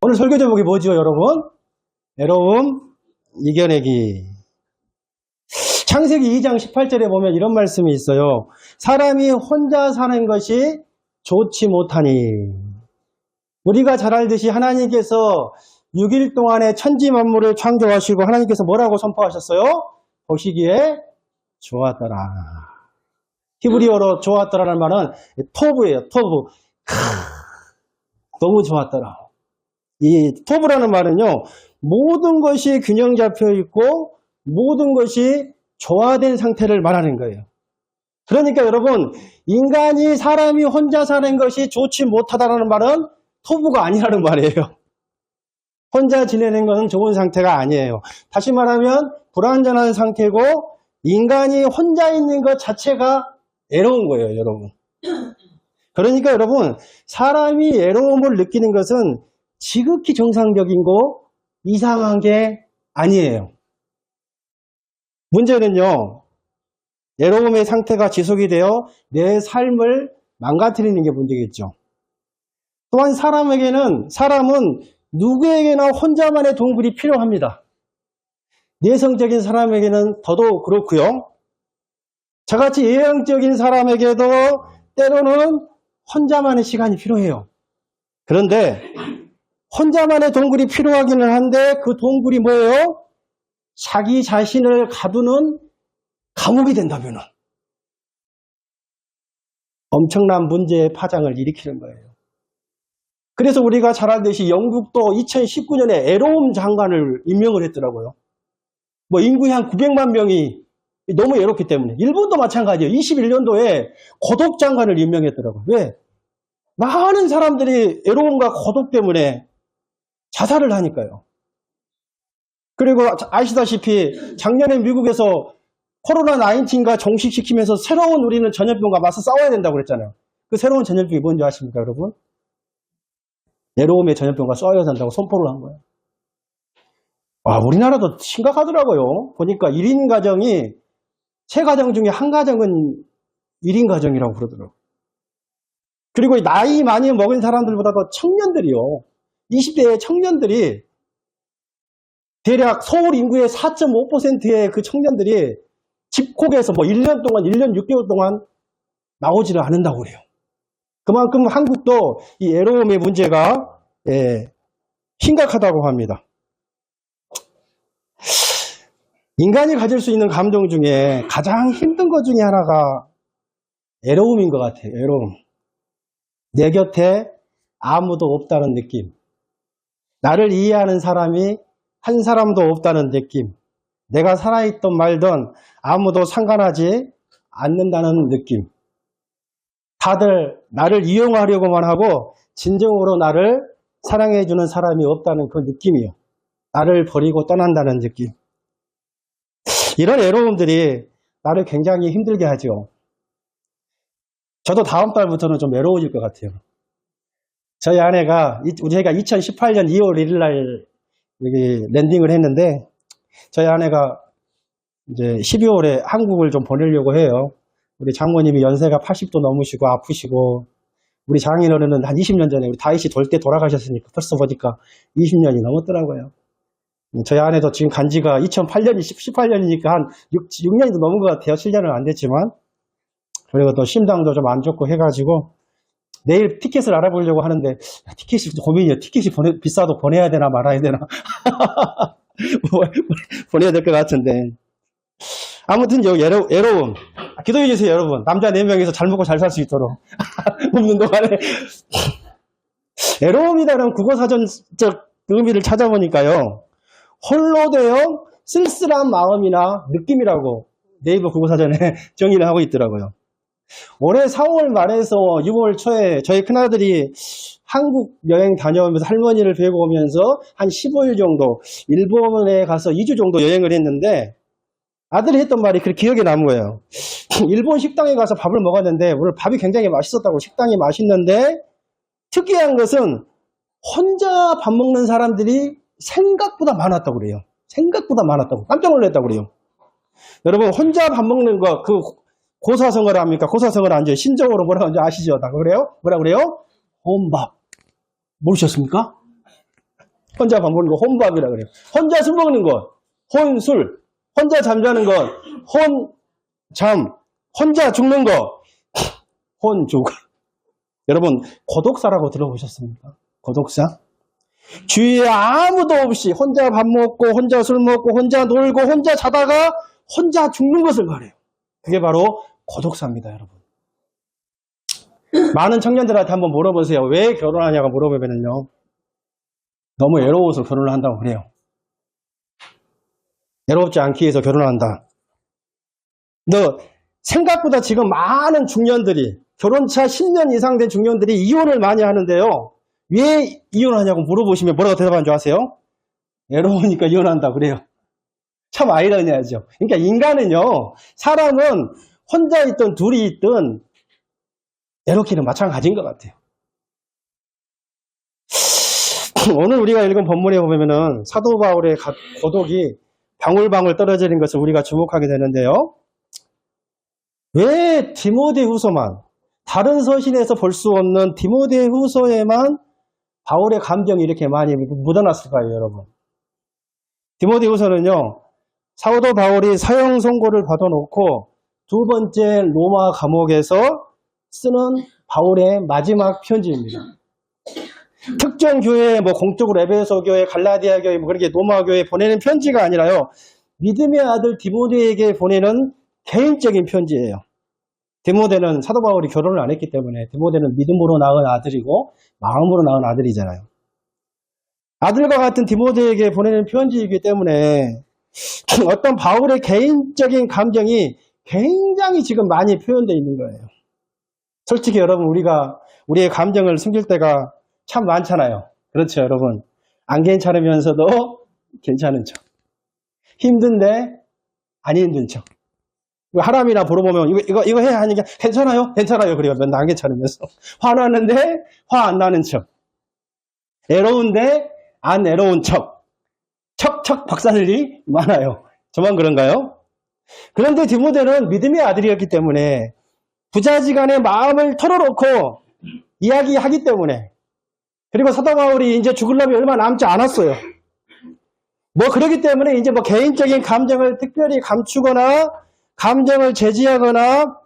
오늘 설교 제목이 뭐죠, 여러분? 외로움 이겨내기. 창세기 2장 18절에 보면 이런 말씀이 있어요. 사람이 혼자 사는 것이 좋지 못하니. 우리가 잘 알듯이 하나님께서 6일 동안에 천지 만물을 창조하시고 하나님께서 뭐라고 선포하셨어요? 보시기에 좋았더라. 히브리어로 좋았더라는 말은 토브예요. 토브. 너무 좋았더라. 이 토브라는 말은요, 모든 것이 균형 잡혀 있고 모든 것이 조화된 상태를 말하는 거예요. 그러니까 여러분, 인간이 사람이 혼자 사는 것이 좋지 못하다는 말은 토브가 아니라는 말이에요. 혼자 지내는 것은 좋은 상태가 아니에요. 다시 말하면 불완전한 상태고 인간이 혼자 있는 것 자체가 애로운 거예요, 여러분. 그러니까 여러분, 사람이 애로움을 느끼는 것은 지극히 정상적이고 이상한 게 아니에요. 문제는요, 애로움의 상태가 지속이 되어 내 삶을 망가뜨리는 게 문제겠죠. 또한 사람은 누구에게나 혼자만의 동굴이 필요합니다. 내성적인 사람에게는 더더욱 그렇고요. 저같이 외향적인 사람에게도 때로는 혼자만의 시간이 필요해요. 그런데 혼자만의 동굴이 필요하기는 한데 그 동굴이 뭐예요? 자기 자신을 가두는 감옥이 된다면 엄청난 문제의 파장을 일으키는 거예요. 그래서 우리가 잘 알듯이 영국도 2019년에 애로움 장관을 임명을 했더라고요. 인구의 한 900만 명이 너무 애롭기 때문에. 일본도 마찬가지예요. 21년도에 고독 장관을 임명했더라고요. 왜? 많은 사람들이 애로움과 고독 때문에 자살을 하니까요. 그리고 아시다시피 작년에 미국에서 코로나19가 종식시키면서 새로운 우리는 전염병과 맞서 싸워야 된다고 그랬잖아요. 그 새로운 전염병이 뭔지 아십니까, 여러분? 애로움의 전염병과 싸워야 된다고 선포를 한 거예요. 우리나라도 심각하더라고요. 보니까 1인 가정이 3가정 중에 1가정은 1인 가정이라고 그러더라고요. 그리고 나이 많이 먹은 사람들보다도 청년들이요. 20대의 청년들이 대략 서울 인구의 4.5%의 그 청년들이 집콕에서 1년 동안, 1년 6개월 동안 나오지를 않는다고 그래요. 그만큼 한국도 이 애로움의 문제가 심각하다고 합니다. 인간이 가질 수 있는 감정 중에 가장 힘든 것 중에 하나가 애로움인 것 같아요. 애로움. 내 곁에 아무도 없다는 느낌. 나를 이해하는 사람이 한 사람도 없다는 느낌. 내가 살아있던 말든 아무도 상관하지 않는다는 느낌. 다들 나를 이용하려고만 하고 진정으로 나를 사랑해주는 사람이 없다는 그 느낌이요. 나를 버리고 떠난다는 느낌. 이런 애로움들이 나를 굉장히 힘들게 하죠. 저도 다음 달부터는 좀 외로워질 것 같아요. 저희 아내가, 저희가 2018년 2월 1일 날 여기 랜딩을 했는데, 저희 아내가 이제 12월에 한국을 좀 보내려고 해요. 우리 장모님이 연세가 80도 넘으시고 아프시고, 우리 장인어른은 한 20년 전에 우리 다윗이 돌 때 돌아가셨으니까 벌써 보니까 20년이 넘었더라고요. 저희 아내도 지금 간지가 18년이니까 한 6년이 넘은 것 같아요. 7년은 안 됐지만. 그리고 또 심장도 좀 안 좋고 해가지고 내일 티켓을 알아보려고 하는데 티켓이 고민이에요. 티켓이 비싸도 보내야 되나 말아야 되나. 보내야 될 것 같은데. 아무튼 여기 애로움. 기도해 주세요, 여러분. 남자 4명이서 잘 먹고 잘 살 수 있도록. 없는 동안에. 애로움이라는 국어사전적 의미를 찾아보니까요. 홀로 되어 쓸쓸한 마음이나 느낌이라고 네이버 국어사전에 정의를 하고 있더라고요. 올해 4월 말에서 6월 초에 저희 큰아들이 한국 여행 다녀오면서 할머니를 뵈고 오면서 한 15일 정도 일본에 가서 2주 정도 여행을 했는데 아들이 했던 말이 그렇게 기억에 남은 거예요. 일본 식당에 가서 밥을 먹었는데 오늘 밥이 굉장히 맛있었다고. 식당이 맛있는데 특이한 것은 혼자 밥 먹는 사람들이 생각보다 많았다고 그래요. 생각보다 많았다고. 깜짝 놀랐다고 그래요. 여러분 혼자 밥 먹는 거 고사성어를 합니까? 고사성어를 안 줘요. 신정어로 뭐라고 하는지 아시죠? 다 그래요? 뭐라 그래요? 혼밥. 모르셨습니까? 혼자 밥 먹는 거 혼밥이라 그래요. 혼자 술 먹는 것, 혼술. 혼자 잠자는 것, 혼잠. 혼자 죽는 것, 혼죽. 여러분, 고독사라고 들어보셨습니까? 고독사? 주위에 아무도 없이 혼자 밥 먹고, 혼자 술 먹고, 혼자 놀고, 혼자 자다가 혼자 죽는 것을 말해요. 그게 바로 고독사입니다, 여러분. 많은 청년들한테 한번 물어보세요. 왜 결혼하냐고 물어보면요. 너무 외로워서 결혼을 한다고 그래요. 외롭지 않기 위해서 결혼한다. 너 생각보다 지금 많은 중년들이 결혼차 10년 이상 된 중년들이 이혼을 많이 하는데요. 왜 이혼하냐고 물어보시면 뭐라고 대답하는 줄 아세요? 외로우니까 이혼한다 그래요. 참 아이러니하죠. 그러니까 인간은요. 사람은 혼자 있든 둘이 있든 외롭기는 마찬가지인 것 같아요. 오늘 우리가 읽은 본문에 보면은 사도 바울의 고독이 방울방울 떨어지는 것을 우리가 주목하게 되는데요. 왜 디모데후서만, 다른 서신에서 볼 수 없는 디모데후서에만 바울의 감정이 이렇게 많이 묻어났을까요, 여러분? 디모데후서는요, 사도 바울이 사형 선고를 받아놓고 두 번째 로마 감옥에서 쓰는 바울의 마지막 편지입니다. 특정 교회, 공적으로 에베소 교회, 갈라디아 교회, 그렇게 로마 교회에 보내는 편지가 아니라요. 믿음의 아들 디모데에게 보내는 개인적인 편지예요. 디모데는 사도 바울이 결혼을 안 했기 때문에 디모데는 믿음으로 낳은 아들이고 마음으로 낳은 아들이잖아요. 아들과 같은 디모데에게 보내는 편지이기 때문에 어떤 바울의 개인적인 감정이 굉장히 지금 많이 표현되어 있는 거예요. 솔직히 여러분 우리의 감정을 숨길 때가 참 많잖아요. 그렇죠, 여러분. 안 괜찮으면서도 괜찮은 척. 힘든데 안 힘든 척. 하람이나 물어보면 이거 해 하니까 괜찮아요? 괜찮아요. 그래요. 맨날 안 괜찮으면서. 화나는데 화 안 나는 척. 애로운데 안 애로운 척. 척척 박살이 많아요. 저만 그런가요? 그런데 디모데는 믿음의 아들이었기 때문에 부자지간에 마음을 털어놓고 이야기하기 때문에, 그리고 사도 바울이 이제 죽을 놈이 얼마 남지 않았어요. 그러기 때문에 이제 개인적인 감정을 특별히 감추거나 감정을 제지하거나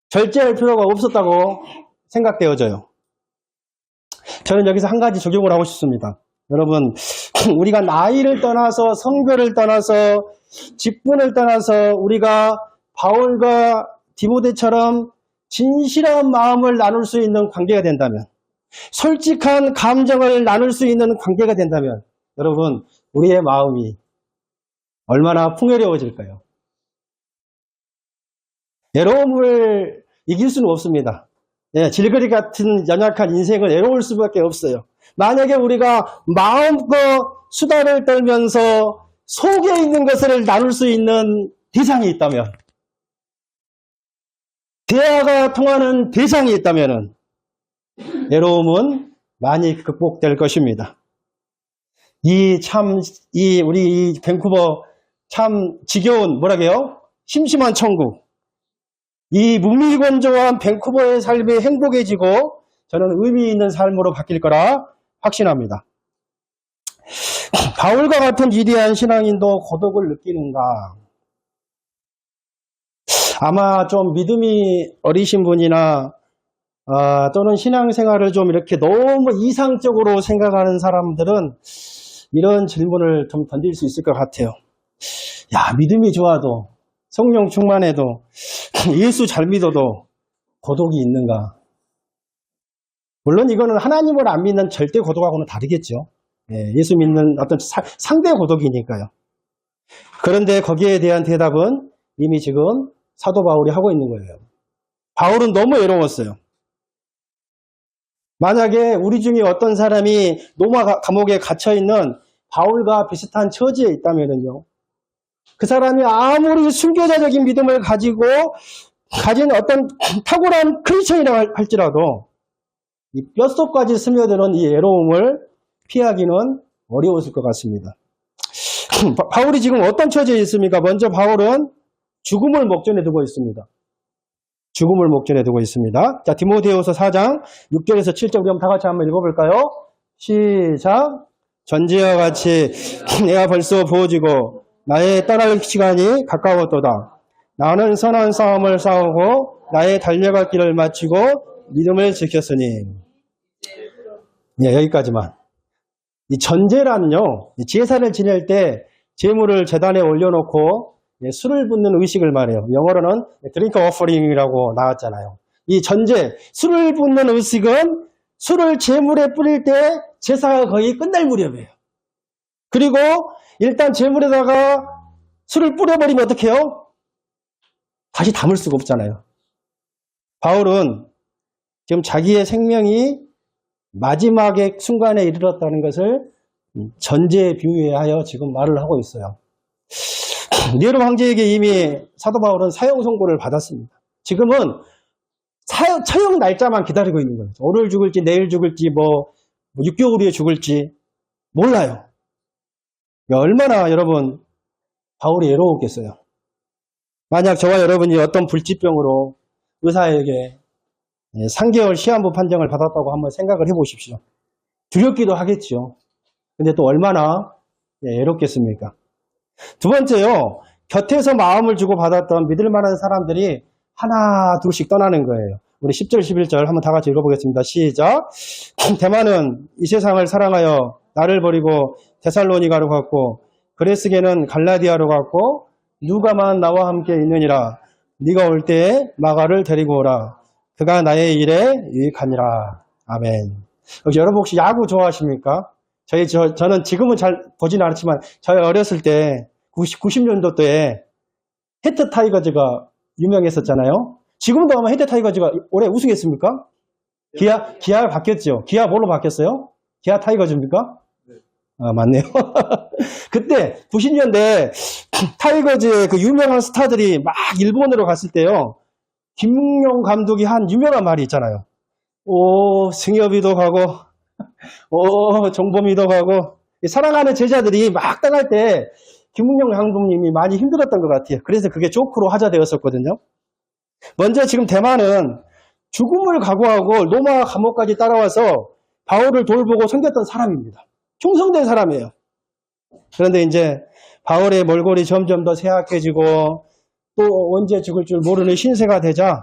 절제할 필요가 없었다고 생각되어져요. 저는 여기서 한 가지 적용을 하고 싶습니다. 여러분, 우리가 나이를 떠나서 성별을 떠나서 직분을 떠나서 우리가 바울과 디모데처럼 진실한 마음을 나눌 수 있는 관계가 된다면, 솔직한 감정을 나눌 수 있는 관계가 된다면, 여러분, 우리의 마음이 얼마나 풍요로워질까요? 외로움을 이길 수는 없습니다. 질거리 같은 연약한 인생은 외로울 수밖에 없어요. 만약에 우리가 마음껏 수다를 떨면서 속에 있는 것을 나눌 수 있는 대상이 있다면, 대화가 통하는 대상이 있다면 외로움은 많이 극복될 것입니다. 우리 밴쿠버 참 지겨운, 심심한 천국. 이 무미건조한 밴쿠버의 삶이 행복해지고 저는 의미 있는 삶으로 바뀔 거라 확신합니다. 바울과 같은 위대한 신앙인도 고독을 느끼는가? 아마 좀 믿음이 어리신 분이나 또는 신앙생활을 좀 이렇게 너무 이상적으로 생각하는 사람들은 이런 질문을 좀 던질 수 있을 것 같아요. 야, 믿음이 좋아도, 성령 충만해도, 예수 잘 믿어도 고독이 있는가? 물론 이거는 하나님을 안 믿는 절대 고독하고는 다르겠죠. 예수 믿는 어떤 상대 고독이니까요. 그런데 거기에 대한 대답은 이미 지금 사도 바울이 하고 있는 거예요. 바울은 너무 외로웠어요. 만약에 우리 중에 어떤 사람이 로마 감옥에 갇혀있는 바울과 비슷한 처지에 있다면요, 그 사람이 아무리 순교자적인 믿음을 가진 어떤 탁월한 크리스천이라고 할지라도 이 뼛속까지 스며드는 이 외로움을 피하기는 어려웠을 것 같습니다. 바울이 지금 어떤 처지에 있습니까? 먼저 바울은 죽음을 목전에 두고 있습니다. 죽음을 목전에 두고 있습니다. 자, 디모데후서 4장 6절에서 7절 우리 다 같이 한번 읽어볼까요? 시작. 전제와 같이 내가 벌써 부어지고 나의 떠날 시간이 가까웠도다. 나는 선한 싸움을 싸우고 나의 달려갈 길을 마치고 믿음을 지켰으니. 네, 여기까지만. 이 전제란요, 제사를 지낼 때 제물을 제단에 올려놓고 술을 붓는 의식을 말해요. 영어로는 드링크 오퍼링이라고 나왔잖아요. 이 전제, 술을 붓는 의식은 술을 제물에 뿌릴 때 제사가 거의 끝날 무렵이에요. 그리고 일단 제물에다가 술을 뿌려버리면 어떡해요? 다시 담을 수가 없잖아요. 바울은 지금 자기의 생명이 마지막의 순간에 이르렀다는 것을 전제에 비유하여 지금 말을 하고 있어요. 네로 황제에게 이미 사도 바울은 사형 선고를 받았습니다. 지금은 처형 날짜만 기다리고 있는 거예요. 오늘 죽을지 내일 죽을지 뭐 6개월 후에 죽을지 몰라요. 얼마나 여러분 바울이 애로웠겠어요. 만약 저와 여러분이 어떤 불치병으로 의사에게 3개월 시한부 판정을 받았다고 한번 생각을 해보십시오. 두렵기도 하겠죠. 근데 또 얼마나 애롭겠습니까? 두 번째요. 곁에서 마음을 주고 받았던 믿을 만한 사람들이 하나 둘씩 떠나는 거예요. 우리 10절 11절 한번 다 같이 읽어보겠습니다. 시작. 대만은 이 세상을 사랑하여 나를 버리고 데살로니가로 갔고 그레스게는 갈라디아로 갔고 누가만 나와 함께 있느니라. 네가 올 때에 마가를 데리고 오라. 그가 나의 일에 유익하니라. 아멘. 혹시 여러분 혹시 야구 좋아하십니까? 저는 지금은 잘 보지는 않았지만 저희 어렸을 때 90년도 때 해태 타이거즈가 유명했었잖아요. 지금도 아마 해태 타이거즈가 올해 우승했습니까? 기아가 바뀌었죠. 기아 뭘로 바뀌었어요? 기아 타이거즈입니까? 아, 맞네요. 그때 90년대 타이거즈의 그 유명한 스타들이 막 일본으로 갔을 때요. 김웅용 감독이 한 유명한 말이 있잖아요. 오, 승엽이도 가고, 오, 정범이도 가고, 사랑하는 제자들이 막 떠날 때 김웅용 감독님이 많이 힘들었던 것 같아요. 그래서 그게 조크로 화제되었었거든요. 먼저 지금 대만은 죽음을 각오하고 로마 감옥까지 따라와서 바울을 돌보고 섬겼던 사람입니다. 충성된 사람이에요. 그런데 이제 바울의 몰골이 점점 더 쇠약해지고 또 언제 죽을 줄 모르는 신세가 되자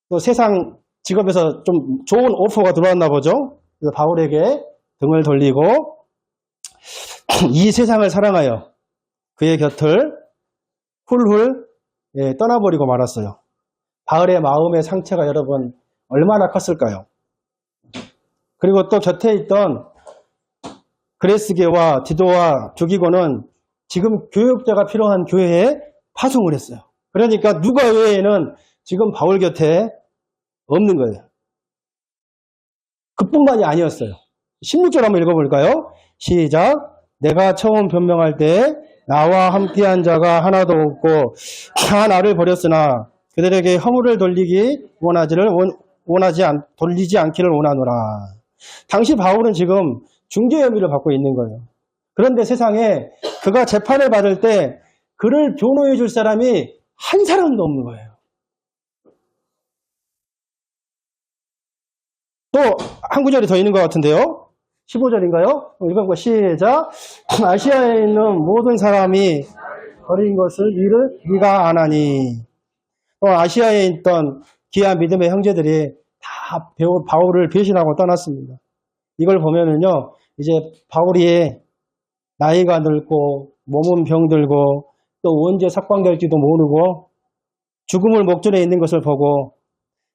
또 세상 직업에서 좀 좋은 오퍼가 들어왔나 보죠. 그래서 바울에게 등을 돌리고 이 세상을 사랑하여 그의 곁을 훌훌 떠나버리고 말았어요. 바울의 마음의 상처가 여러분 얼마나 컸을까요? 그리고 또 곁에 있던 그레스게와 디도와 두기고는 지금 교역자가 필요한 교회에 파송을 했어요. 그러니까 누가 외에는 지금 바울 곁에 없는 거예요. 그뿐만이 아니었어요. 16절 한번 읽어볼까요? 시작. 내가 처음 변명할 때 나와 함께한 자가 하나도 없고 다 나를 버렸으나 그들에게 허물을 돌리지 않기를 원하노라. 당시 바울은 지금 중재 혐의를 받고 있는 거예요. 그런데 세상에 그가 재판을 받을 때 그를 변호해 줄 사람이 한 사람도 없는 거예요. 또 한 구절이 더 있는 것 같은데요. 15절인가요? 읽어보고 시작. 아시아에 있는 모든 사람이 버린 것을 네가 아나니. 또 아시아에 있던 귀한 믿음의 형제들이 다 바울을 배신하고 떠났습니다. 이걸 보면은요, 이제 바울이 나이가 늙고 몸은 병들고 또 언제 석방될지도 모르고 죽음을 목전에 있는 것을 보고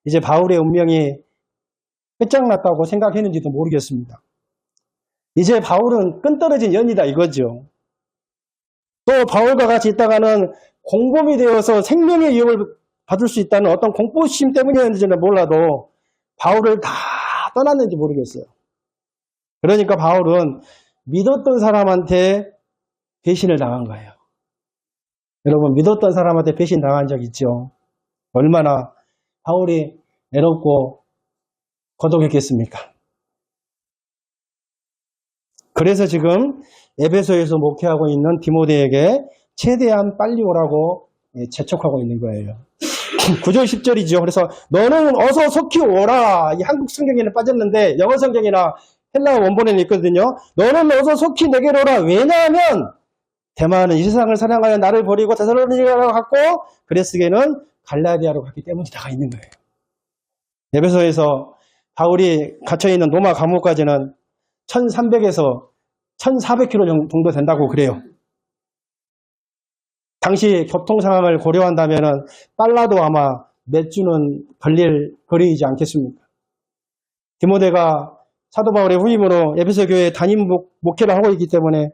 이제 바울의 운명이 끝장났다고 생각했는지도 모르겠습니다. 이제 바울은 끈떨어진 연이다 이거죠. 또 바울과 같이 있다가는 공범이 되어서 생명의 위협을 받을 수 있다는 어떤 공포심 때문이었는지는 몰라도 바울을 다 떠났는지 모르겠어요. 그러니까 바울은 믿었던 사람한테 배신을 당한 거예요. 여러분 믿었던 사람한테 배신 당한 적 있죠? 얼마나 바울이 애롭고 고독했겠습니까? 그래서 지금 에베소에서 목회하고 있는 디모데에게 최대한 빨리 오라고 재촉하고 있는 거예요. 9절 10절이죠. 그래서 너는 어서 속히 오라. 이 한국 성경에는 빠졌는데 영어 성경이나 헬라 원본에는 있거든요. 너는 어서 속히 내게로 오라. 왜냐하면 대만은 이 세상을 사랑하여 나를 버리고 데살로니가로 갔고 그레스게는 갈라디아로 갔기 때문이다가 있는 거예요. 에베소에서 바울이 갇혀있는 로마 감옥까지는 1300에서 1400km 정도 된다고 그래요. 당시 교통 상황을 고려한다면 빨라도 아마 몇 주는 걸릴 거리이지 않겠습니까? 디모데가 사도 바울의 후임으로 에베소 교회에 담임 목회를 하고 있기 때문에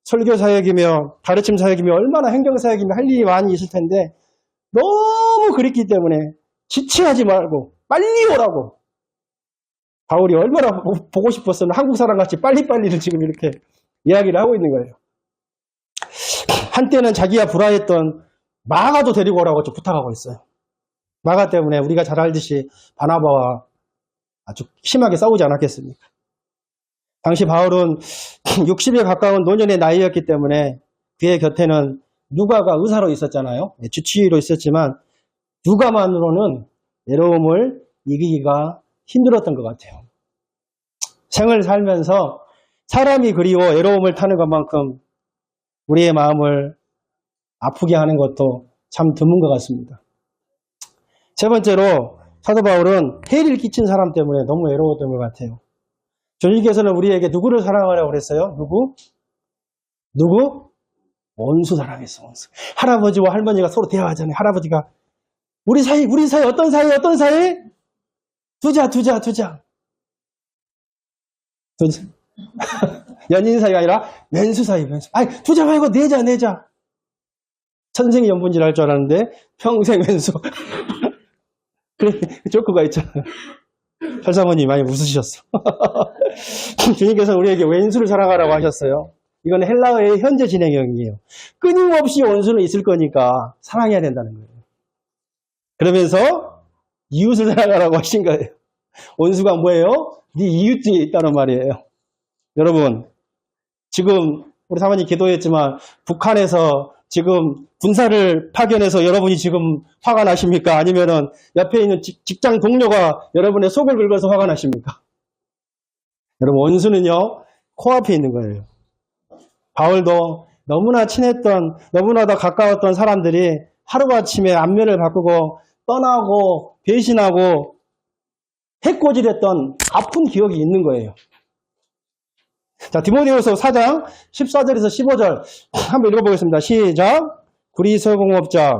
설교 사역이며 가르침 사역이며 얼마나 행정 사역이며 할 일이 많이 있을 텐데 너무 그립기 때문에 지체하지 말고 빨리 오라고. 바울이 얼마나 보고 싶었으면 한국 사람같이 빨리빨리를 지금 이렇게 이야기를 하고 있는 거예요. 한때는 자기가 불화했던 마가도 데리고 오라고 좀 부탁하고 있어요. 마가 때문에 우리가 잘 알듯이 바나바와 아주 심하게 싸우지 않았겠습니까? 당시 바울은 60에 가까운 노년의 나이였기 때문에 그의 곁에는 누가가 의사로 있었잖아요. 주치의로 있었지만 누가만으로는 외로움을 이기기가 힘들었던 것 같아요. 생을 살면서 사람이 그리워 외로움을 타는 것만큼 우리의 마음을 아프게 하는 것도 참 드문 것 같습니다. 세 번째로 사도 바울은 해를 끼친 사람 때문에 너무 외로웠던 것 같아요. 주님께서는 우리에게 누구를 사랑하라고 그랬어요? 누구? 원수 사랑했어, 원수. 할아버지와 할머니가 서로 대화하잖아요. 할아버지가 우리 사이 어떤 사이? 두자. 연인 사이가 아니라 왼수 사이. 아니, 두자 말고 내자. 천생연분질 할 줄 알았는데 평생 왼수. 그래, 조크가 있잖아요. 설사모님 많이 웃으셨어. 주님께서 우리에게 왼수를 사랑하라고 하셨어요. 이건 헬라어의 현재 진행형이에요. 끊임없이 원수는 있을 거니까 사랑해야 된다는 거예요. 그러면서 이웃을 사랑하라고 하신 거예요. 원수가 뭐예요? 네 이웃 중에 있다는 말이에요. 여러분, 지금 우리 사모님 기도했지만 북한에서 지금 군사를 파견해서 여러분이 지금 화가 나십니까? 아니면은 옆에 있는 직장 동료가 여러분의 속을 긁어서 화가 나십니까? 여러분, 원수는요, 코앞에 있는 거예요. 바울도 너무나 친했던, 너무나도 가까웠던 사람들이 하루아침에 안면을 바꾸고 떠나고 배신하고 해코지했던 아픈 기억이 있는 거예요. 자, 디모데후서 4장 14절에서 15절 한번 읽어보겠습니다. 시작. 구리서공업자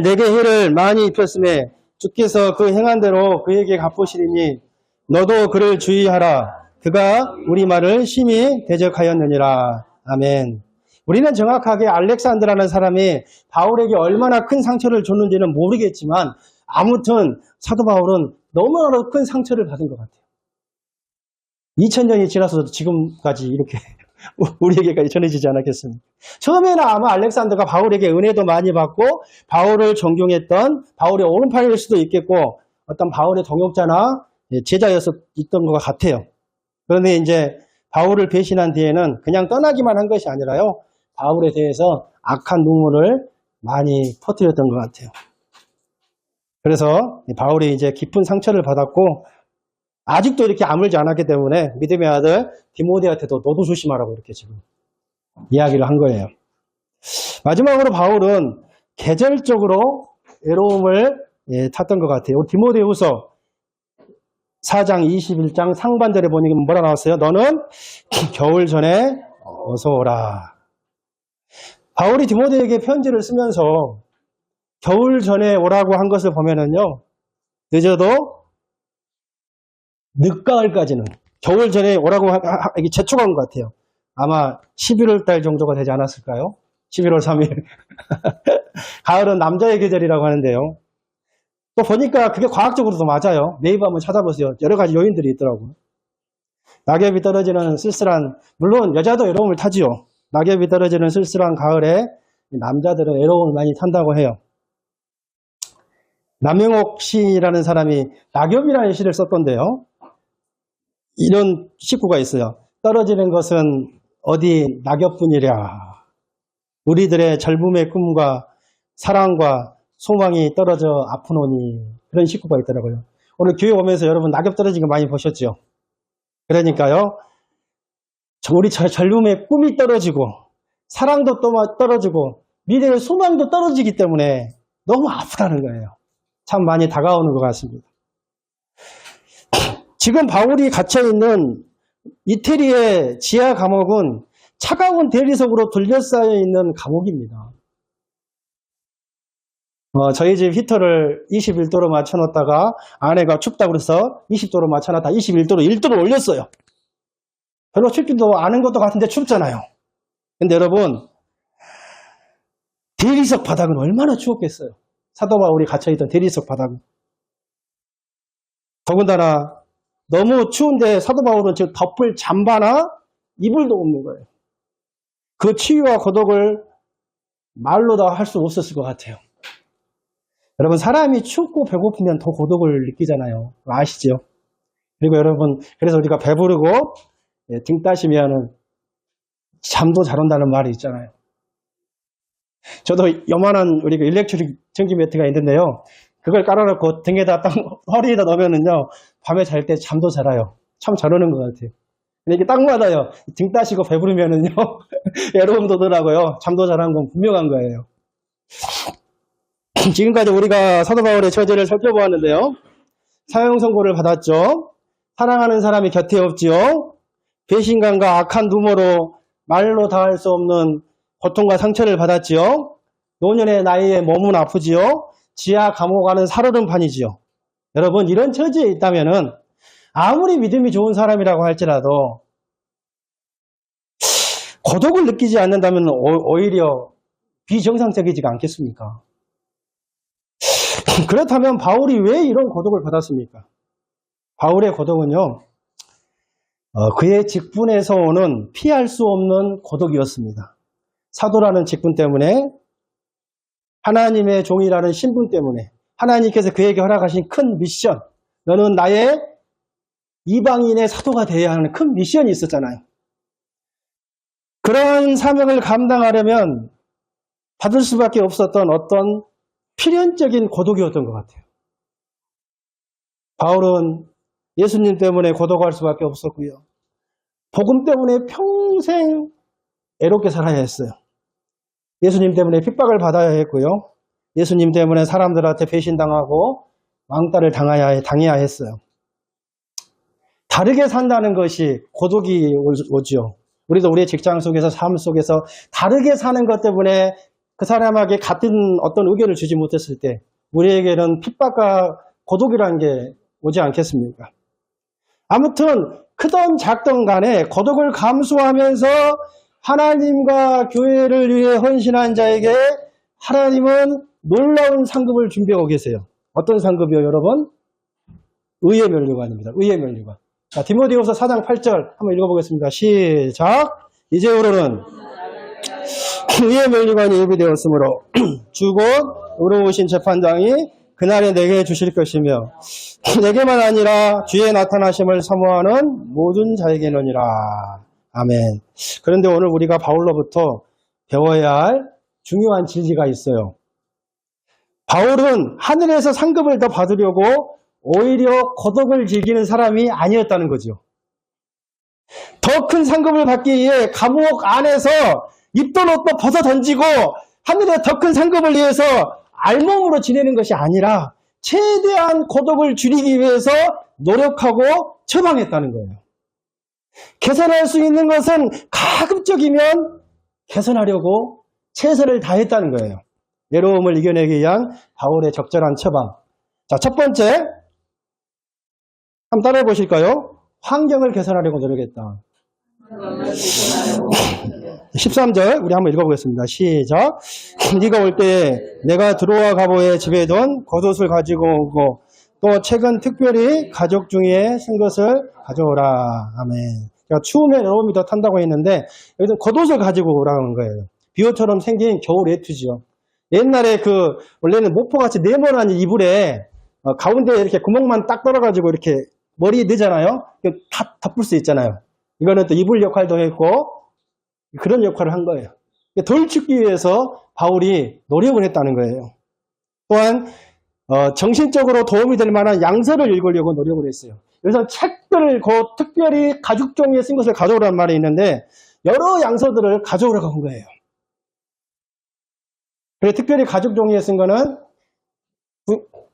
내게 해를 많이 입혔음에 주께서 그 행한 대로 그에게 갚으시리니 너도 그를 주의하라. 그가 우리 말을 심히 대적하였느니라. 아멘. 우리는 정확하게 알렉산드라는 사람이 바울에게 얼마나 큰 상처를 줬는지는 모르겠지만 아무튼 사도 바울은 너무나도 큰 상처를 받은 것 같아요. 2000년이 지나서 지금까지 이렇게 우리에게까지 전해지지 않았겠습니까? 처음에는 아마 알렉산더가 바울에게 은혜도 많이 받고 바울을 존경했던 바울의 오른팔일 수도 있겠고 어떤 바울의 동역자나 제자였던 것 같아요. 그런데 이제 바울을 배신한 뒤에는 그냥 떠나기만 한 것이 아니라요. 바울에 대해서 악한 눈물을 많이 퍼뜨렸던 것 같아요. 그래서 바울이 이제 깊은 상처를 받았고 아직도 이렇게 아물지 않았기 때문에 믿음의 아들 디모데한테도 너도 조심하라고 이렇게 지금 이야기를 한 거예요. 마지막으로 바울은 계절적으로 외로움을 탔던 것 같아요. 디모데후서 4장 21장 상반절에 보니까 뭐라 나왔어요? 너는 겨울 전에 어서 오라. 바울이 디모데에게 편지를 쓰면서 겨울 전에 오라고 한 것을 보면은요, 늦어도 늦가을까지는 겨울 전에 오라고 재촉한 것 같아요. 아마 11월 달 정도가 되지 않았을까요? 11월 3일. 가을은 남자의 계절이라고 하는데요. 또 보니까 그게 과학적으로도 맞아요. 네이버 한번 찾아보세요. 여러 가지 요인들이 있더라고요. 낙엽이 떨어지는 쓸쓸한, 물론 여자도 외로움을 타지요. 낙엽이 떨어지는 쓸쓸한 가을에 남자들은 외로움을 많이 탄다고 해요. 남영옥 시인이라는 사람이 낙엽이라는 시를 썼던데요. 이런 식구가 있어요. 떨어지는 것은 어디 낙엽뿐이랴. 우리들의 젊음의 꿈과 사랑과 소망이 떨어져 아프노니. 그런 식구가 있더라고요. 오늘 교회 오면서 여러분 낙엽 떨어진 거 많이 보셨죠? 그러니까요, 우리 젊음의 꿈이 떨어지고, 사랑도 또 떨어지고, 미래의 소망도 떨어지기 때문에 너무 아프다는 거예요. 참 많이 다가오는 것 같습니다. 지금 바울이 갇혀있는 이태리의 지하 감옥은 차가운 대리석으로 둘러싸여 있는 감옥입니다. 저희 집 히터를 21도로 맞춰놓다가 아내가 춥다고 그래서 20도로 맞춰놨다 21도로 1도로 올렸어요. 별로 춥지도 않은 것도 같은데 춥잖아요. 근데 여러분, 대리석 바닥은 얼마나 추웠겠어요. 사도 바울이 갇혀있던 대리석 바닥은. 더군다나 너무 추운데 사도 바울은 지금 덮을 잠바나 이불도 없는 거예요. 그 치유와 고독을 말로 다 할 수 없었을 것 같아요. 여러분, 사람이 춥고 배고프면 더 고독을 느끼잖아요. 아시죠? 그리고 여러분, 그래서 우리가 배부르고 등 따시면 잠도 잘 온다는 말이 있잖아요. 저도 요만한 우리 일렉트릭 전기 매트가 있는데요. 그걸 깔아놓고 등에다 딱 허리에다 넣으면은요, 밤에 잘 때 잠도 잘 와요. 참 잘 오는 것 같아요. 근데 이게 딱 맞아요. 등 따시고 배부르면은요, 외로움 도더라고요. 잠도 잘 한 건 분명한 거예요. 지금까지 우리가 사도 바울의 처지를 살펴보았는데요. 사형 선고를 받았죠. 사랑하는 사람이 곁에 없지요. 배신감과 악한 누모로 말로 다할 수 없는 고통과 상처를 받았지요. 노년의 나이에 몸은 아프지요. 지하 감옥 안은 살얼음판이지요. 여러분, 이런 처지에 있다면은 아무리 믿음이 좋은 사람이라고 할지라도 고독을 느끼지 않는다면 오히려 비정상적이지가 않겠습니까? 그렇다면 바울이 왜 이런 고독을 받았습니까? 바울의 고독은요, 그의 직분에서 오는 피할 수 없는 고독이었습니다. 사도라는 직분 때문에, 하나님의 종이라는 신분 때문에, 하나님께서 그에게 허락하신 큰 미션, 너는 나의 이방인의 사도가 되어야 하는 큰 미션이 있었잖아요. 그런 사명을 감당하려면 받을 수밖에 없었던 어떤 필연적인 고독이었던 것 같아요. 바울은 예수님 때문에 고독할 수밖에 없었고요. 복음 때문에 평생 애롭게 살아야 했어요. 예수님 때문에 핍박을 받아야 했고요. 예수님 때문에 사람들한테 배신당하고 왕따를 당해야 했어요. 다르게 산다는 것이 고독이 오죠. 우리도 우리의 직장 속에서, 삶 속에서 다르게 사는 것 때문에 그 사람에게 같은 어떤 의견을 주지 못했을 때 우리에게는 핍박과 고독이라는 게 오지 않겠습니까? 아무튼 크던 작던 간에 고독을 감수하면서 하나님과 교회를 위해 헌신한 자에게 하나님은 놀라운 상급을 준비하고 계세요. 어떤 상급이요, 여러분? 의의 면류관입니다. 의의 면류관. 자, 디모데후서 4장 8절 한번 읽어보겠습니다. 시작. 이제부로는 의의 면류관이 예비되었으므로 주곧 의로우신 재판장이 그날에 내게 주실 것이며 내게만 아니라 주의 나타나심을 사모하는 모든 자에게는이라. 아멘. 그런데 오늘 우리가 바울로부터 배워야 할 중요한 진리가 있어요. 바울은 하늘에서 상급을 더 받으려고 오히려 고독을 즐기는 사람이 아니었다는 거죠. 더 큰 상급을 받기 위해 감옥 안에서 입던 옷도 벗어 던지고 하늘의 더 큰 상급을 위해서 알몸으로 지내는 것이 아니라 최대한 고독을 줄이기 위해서 노력하고 처방했다는 거예요. 개선할 수 있는 것은 가급적이면 개선하려고 최선을 다했다는 거예요. 외로움을 이겨내기 위한 바울의 적절한 처방. 자, 첫 번째, 한번 따라해 보실까요? 환경을 개선하려고 노력했다. 13절 우리 한번 읽어보겠습니다. 시작. 네가 올 때 내가 드로아 가보의 집에 둔 겉옷을 가지고 오고 또 최근 특별히 가족 중에 쓴 것을 가져오라. 아멘. 그러니까 추우면 외로움이 더 탄다고 했는데 여기서 겉옷을 가지고 오라는 거예요. 비옷처럼 생긴 겨울 외투지요. 옛날에 원래는 목포같이 네모난 이불에 가운데 이렇게 구멍만 딱 떨어가지고 이렇게 머리에 넣잖아요. 다 덮을 수 있잖아요. 이거는 또 이불 역할도 했고 그런 역할을 한 거예요. 덜 춥기 위해서 바울이 노력을 했다는 거예요. 또한 정신적으로 도움이 될 만한 양서를 읽으려고 노력을 했어요. 그래서 책들을 특별히 가죽 종이에 쓴 것을 가져오라는 말이 있는데 여러 양서들을 가져오라고 한 거예요. 그래서 특별히 가죽 종이에 쓴 거는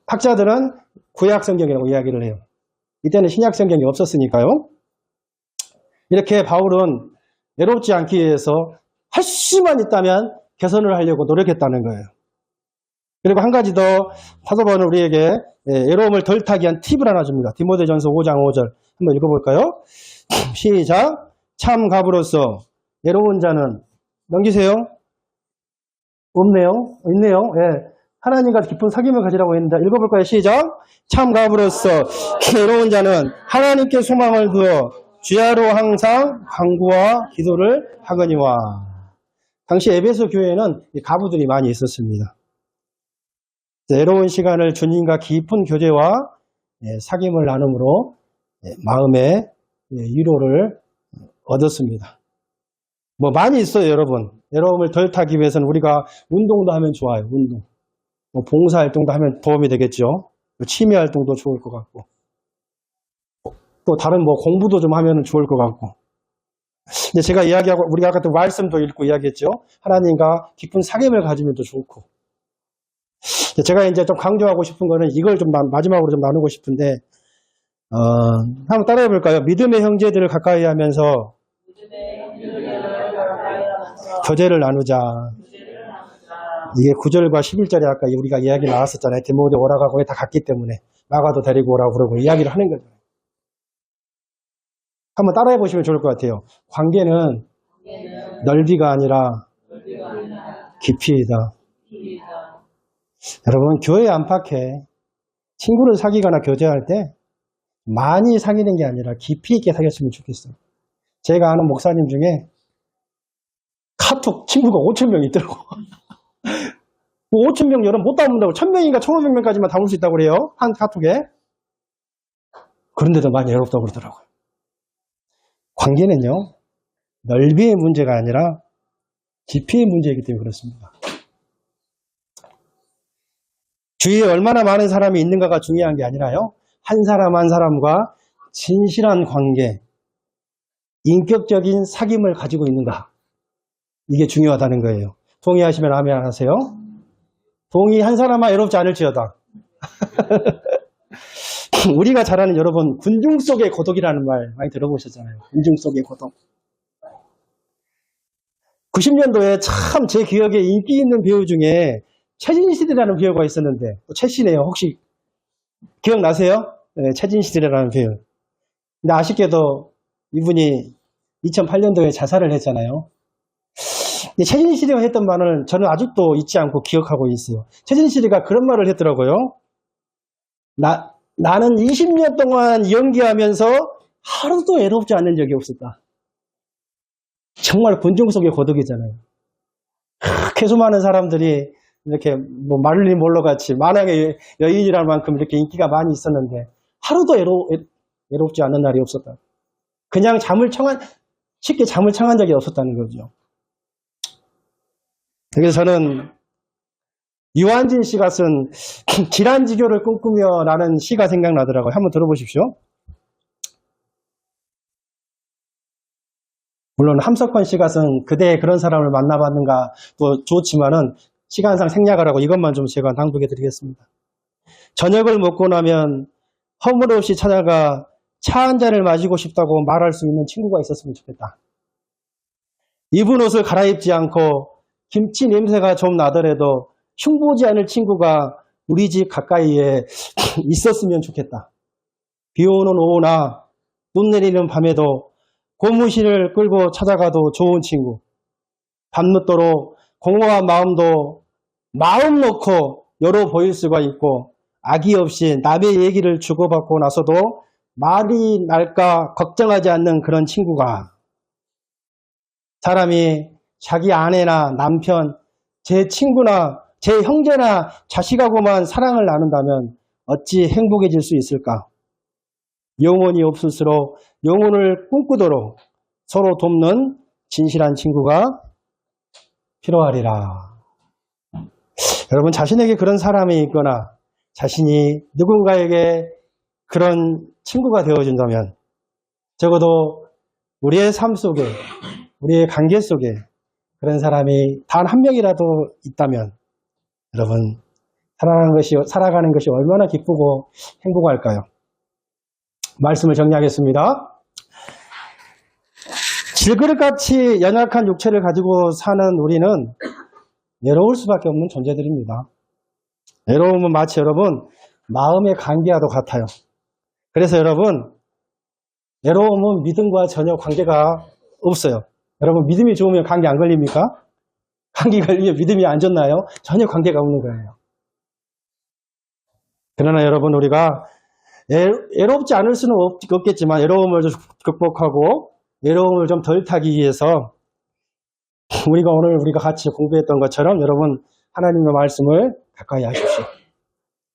학자들은 구약 성경이라고 이야기를 해요. 이때는 신약 성경이 없었으니까요. 이렇게 바울은 외롭지 않기 위해서 할 수만 있다면 개선을 하려고 노력했다는 거예요. 그리고 한 가지 더 사도 바울은 우리에게 외로움을 덜 타기 위한 팁을 하나 줍니다. 디모데전서 5장 5절 한번 읽어볼까요? 시작. 참 갑으로서 외로운 자는 넘기세요. 없네요. 있네요. 예. 하나님과 깊은 사귐을 가지라고 했는데 읽어볼까요? 시작. 참 갑으로서 외로운 자는 하나님께 소망을 두어 주야로 항상 간구와 기도를 하거니와. 당시 에베소 교회에는 가부들이 많이 있었습니다. 외로운 시간을 주님과 깊은 교제와 사귐을 나눔으로 마음의 위로를 얻었습니다. 뭐 많이 있어요, 여러분. 외로움을 덜 타기 위해서는 우리가 운동도 하면 좋아요, 운동. 뭐 봉사활동도 하면 도움이 되겠죠. 취미활동도 좋을 것 같고. 또 다른 뭐 공부도 좀 하면 좋을 것 같고. 근데 제가 이야기하고, 우리가 아까 또 말씀도 읽고 이야기했죠. 하나님과 깊은 사귐을 가지면 더 좋고. 제가 이제 좀 강조하고 싶은 거는 이걸 좀 마지막으로 좀 나누고 싶은데, 한번 따라해 볼까요? 믿음의 형제들을 가까이 하면서 교제를 나누자. 이게 9절과 11절에 아까 우리가 이야기 나왔었잖아요. 디모데 오라가 거기 다 갔기 때문에 마가도 데리고 오라고 그러고 이야기를 하는 거죠. 한번 따라해 보시면 좋을 것 같아요. 관계는 넓이가 아니라 깊이이다. 여러분, 교회 안팎에 친구를 사귀거나 교제할 때 많이 사귀는 게 아니라 깊이 있게 사귀었으면 좋겠어요. 제가 아는 목사님 중에 카톡 친구가 5,000명 있더라고. 5,000명 여러분 못 담는다고 1,000명인가 1,500명까지만 담을 수 있다고 그래요. 한 카톡에. 그런데도 많이 외롭다고 그러더라고요. 관계는요, 넓이의 문제가 아니라 깊이의 문제이기 때문에 그렇습니다. 주위에 얼마나 많은 사람이 있는가가 중요한 게 아니라요, 한 사람 한 사람과 진실한 관계, 인격적인 사귐을 가지고 있는가. 이게 중요하다는 거예요. 동의하시면 아멘 하세요. 동의한 사람만 외롭지 않을지어다. 우리가 잘 아는 여러분, 군중 속의 고독이라는 말 많이 들어보셨잖아요. 군중 속의 고독. 90년도에 참 제 기억에 인기 있는 배우 중에 최진실이라는 배우가 있었는데, 최씨네요. 혹시 기억나세요? 네, 최진실이라는 배우. 근데 아쉽게도 이분이 2008년도에 자살을 했잖아요. 최진실이가 했던 말을 저는 아직도 잊지 않고 기억하고 있어요. 최진실이가 그런 말을 했더라고요. 나는 20년 동안 연기하면서 하루도 외롭지 않은 적이 없었다. 정말 군중 속의 고독이잖아요. 그렇게 수많은 사람들이 이렇게 뭐 마릴린 몰로 같이 만왕의 여인이라는 만큼 이렇게 인기가 많이 있었는데 하루도 외롭지 않은 날이 없었다. 그냥 쉽게 잠을 청한 적이 없었다는 거죠. 그래서 저는 유한진 씨가 쓴 질환지교를 꿈꾸며 라는 시가 생각나더라고요. 한번 들어보십시오. 물론 함석헌 씨가 쓴 그대 그런 사람을 만나봤는가 또 좋지만은 시간상 생략을 하고 이것만 좀 제가 낭독해 드리겠습니다. 저녁을 먹고 나면 허물없이 찾아가 차 한 잔을 마시고 싶다고 말할 수 있는 친구가 있었으면 좋겠다. 입은 옷을 갈아입지 않고 김치 냄새가 좀 나더라도 흉보지 않을 친구가 우리 집 가까이에 있었으면 좋겠다. 비 오는 오후나 눈 내리는 밤에도 고무실을 끌고 찾아가도 좋은 친구. 밤늦도록 공허한 마음도 마음 놓고 열어 보일 수가 있고 악의 없이 남의 얘기를 주고받고 나서도 말이 날까 걱정하지 않는 그런 친구가 사람이 자기 아내나 남편, 제 친구나 제 형제나 자식하고만 사랑을 나눈다면 어찌 행복해질 수 있을까? 영혼이 없을수록 영혼을 꿈꾸도록 서로 돕는 진실한 친구가 필요하리라. 여러분 자신에게 그런 사람이 있거나 자신이 누군가에게 그런 친구가 되어준다면, 적어도 우리의 삶 속에, 우리의 관계 속에 그런 사람이 단 한 명이라도 있다면, 여러분, 살아가는 것이 얼마나 기쁘고 행복할까요? 말씀을 정리하겠습니다. 질그릇같이 연약한 육체를 가지고 사는 우리는 외로울 수밖에 없는 존재들입니다. 외로움은 마치 여러분 마음의 감기와도 같아요. 그래서 여러분, 외로움은 믿음과 전혀 관계가 없어요. 여러분, 믿음이 좋으면 감기 안 걸립니까? 감기 걸리면 믿음이 안 좋나요? 전혀 관계가 없는 거예요. 그러나 여러분, 우리가 외롭지 않을 수는 없겠지만 외로움을 좀 극복하고 외로움을 좀 덜 타기 위해서 우리가 같이 공부했던 것처럼 여러분, 하나님의 말씀을 가까이 하십시오.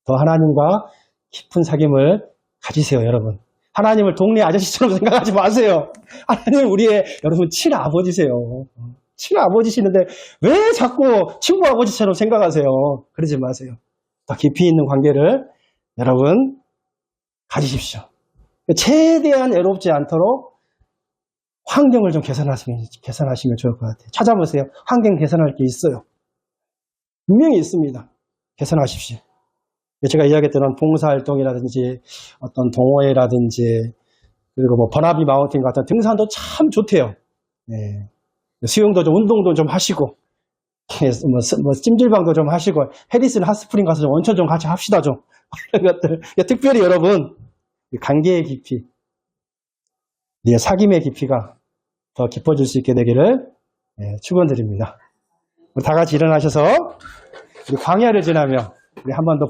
더 하나님과 깊은 사귐을 가지세요, 여러분. 하나님을 동네 아저씨처럼 생각하지 마세요. 하나님은 우리의 여러분 친아버지세요. 친아버지시는데 왜 자꾸 친구 아버지처럼 생각하세요? 그러지 마세요. 더 깊이 있는 관계를 여러분 가지십시오. 최대한 외롭지 않도록 환경을 좀 개선하시면 좋을 것 같아요. 찾아보세요. 환경 개선할 게 있어요. 분명히 있습니다. 개선하십시오. 제가 이야기했던 봉사활동이라든지 어떤 동호회라든지 그리고 뭐 버나비 마운틴 같은 등산도 참 좋대요. 네. 수영도 좀 운동도 좀 하시고 뭐 찜질방도 좀 하시고 해리슨 핫스프링 가서 좀 원천 좀 같이 합시다 좀. 이런 것들. 특별히 여러분 관계의 깊이, 사귐의 깊이가 더 깊어질 수 있게 되기를 축원드립니다. 다 같이 일어나셔서 우리 광야를 지나며 우리 한 번 더